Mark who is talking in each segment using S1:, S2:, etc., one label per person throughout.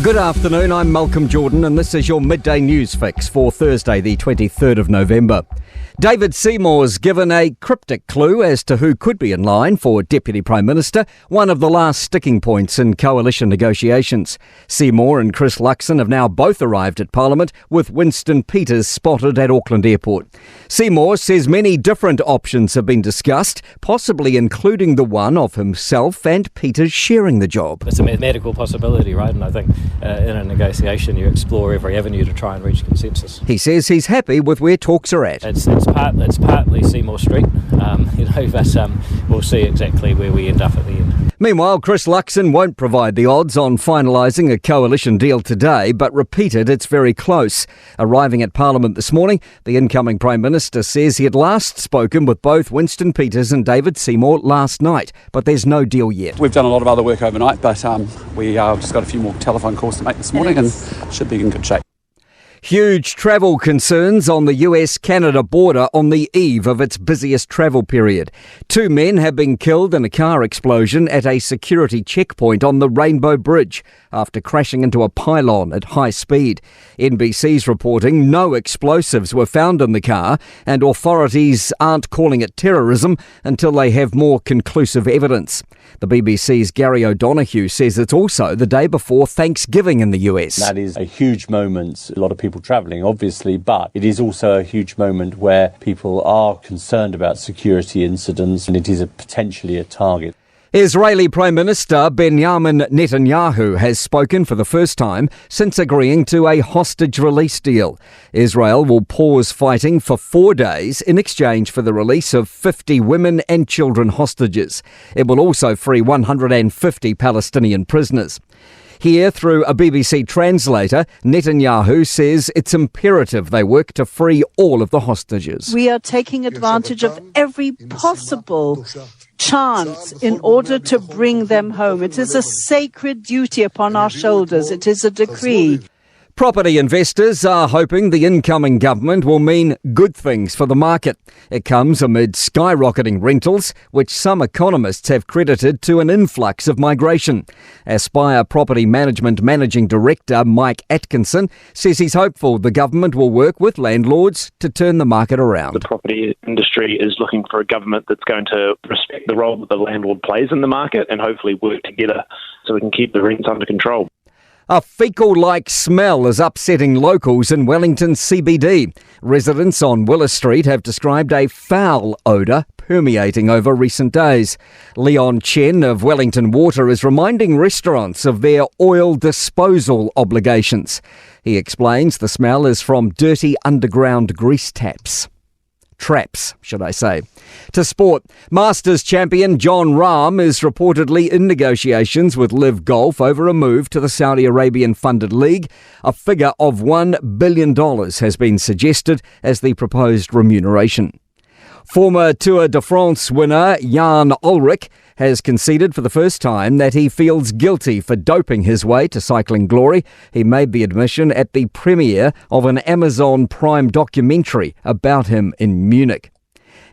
S1: Good afternoon, I'm Malcolm Jordan and this is your midday news fix for Thursday the 23rd of November. David Seymour's given a cryptic clue as to who could be in line for Deputy Prime Minister, one of the last sticking points in coalition negotiations. Seymour and Chris Luxon have now both arrived at Parliament, with Winston Peters spotted at Auckland Airport. Seymour says many different options have been discussed, possibly including the one of himself and Peters sharing the job.
S2: It's a mathematical possibility, right? And I think in a negotiation you explore every avenue to try and reach consensus.
S1: He says he's happy with where talks are at.
S2: It's partly Seymour Street, but we'll see exactly where we end up at the end.
S1: Meanwhile, Chris Luxon won't provide the odds on finalising a coalition deal today, but repeated it's very close. Arriving at Parliament this morning, the incoming Prime Minister says he had last spoken with both Winston Peters and David Seymour last night, but there's no deal yet.
S3: We've done a lot of other work overnight, but we just got a few more telephone calls to make this morning and should be in good shape.
S1: Huge travel concerns on the US-Canada border on the eve of its busiest travel period. 2 men have been killed in a car explosion at a security checkpoint on the Rainbow Bridge after crashing into a pylon at high speed. NBC's reporting no explosives were found in the car, and authorities aren't calling it terrorism until they have more conclusive evidence. The BBC's Gary O'Donoghue says it's also the day before Thanksgiving in the US.
S4: That is a huge moment. A lot of people travelling, obviously, but it is also a huge moment where people are concerned about security incidents, and it is potentially a target.
S1: Israeli Prime Minister Benjamin Netanyahu has spoken for the first time since agreeing to a hostage release deal. Israel will pause fighting for 4 days in exchange for the release of 50 women and children hostages. It will also free 150 Palestinian prisoners. Here, through a BBC translator, Netanyahu says it's imperative they work to free all of the hostages.
S5: We are taking advantage of every possible chance in order to bring them home. It is a sacred duty upon our shoulders. It is a decree.
S1: Property investors are hoping the incoming government will mean good things for the market. It comes amid skyrocketing rentals, which some economists have credited to an influx of migration. Aspire Property Management Managing Director Mike Atkinson says he's hopeful the government will work with landlords to turn the market around.
S6: The property industry is looking for a government that's going to respect the role that the landlord plays in the market and hopefully work together so we can keep the rents under control.
S1: A fecal-like smell is upsetting locals in Wellington CBD. Residents on Willis Street have described a foul odour permeating over recent days. Leon Chen of Wellington Water is reminding restaurants of their oil disposal obligations. He explains the smell is from dirty underground grease traps, should I say. To sport, Masters champion John Rahm is reportedly in negotiations with Liv Golf over a move to the Saudi Arabian-funded league. A figure of $1 billion has been suggested as the proposed remuneration. Former Tour de France winner Jan Ullrich has conceded for the first time that he feels guilty for doping his way to cycling glory. He made the admission at the premiere of an Amazon Prime documentary about him in Munich.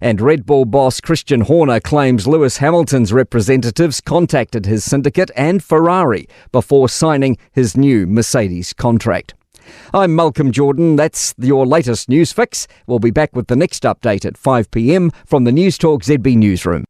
S1: And Red Bull boss Christian Horner claims Lewis Hamilton's representatives contacted his syndicate and Ferrari before signing his new Mercedes contract. I'm Malcolm Jordan. That's your latest news fix. We'll be back with the next update at 5 p.m. from the Newstalk ZB newsroom.